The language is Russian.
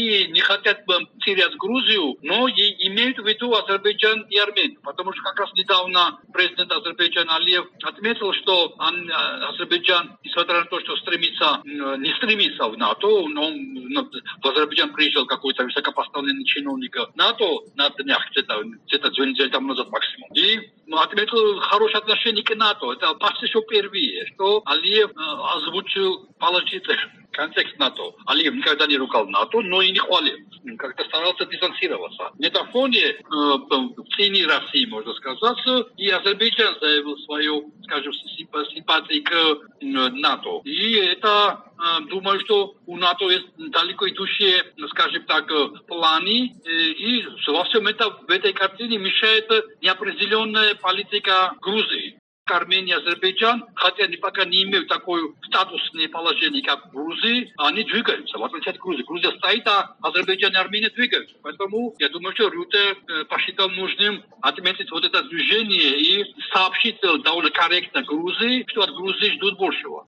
они не хотят терять Грузию, но и имеют в виду Азербайджан и Армению. Потому что как раз недавно президент Азербайджана Алиев отметил, что Азербайджан, несмотря на то, что не стремится в НАТО, но в Азербайджан приезжал какой-то высокопоставленный чиновник НАТО на днях, где-то 2 недели тому назад максимум. И отметил хорошее отношение к НАТО. Это почти что впервые, что Алиев озвучил положительный контекст НАТО. Алиев никогда не ругал НАТО, но и не хвалил. Как-то старался дистанцироваться. На этом фоне в тени России, можно сказать, и Азербайджан заявил свою, скажем, симпатию к НАТО. И это, думаю, что у НАТО есть далеко идущие, скажем так, планы. И во всем этом, в этой картине мешает неопределенная политика Грузии. Армения, Азербайджан, хотя они пока не имеют такое статусное положение, как в Грузии, они двигаются, в отличие от Грузии. Грузия стоит, а Азербайджан и Армения двигаются. Поэтому я думаю, что Рюте посчитал нужным отметить вот это движение и сообщить довольно корректно Грузии, что от Грузии ждут большего.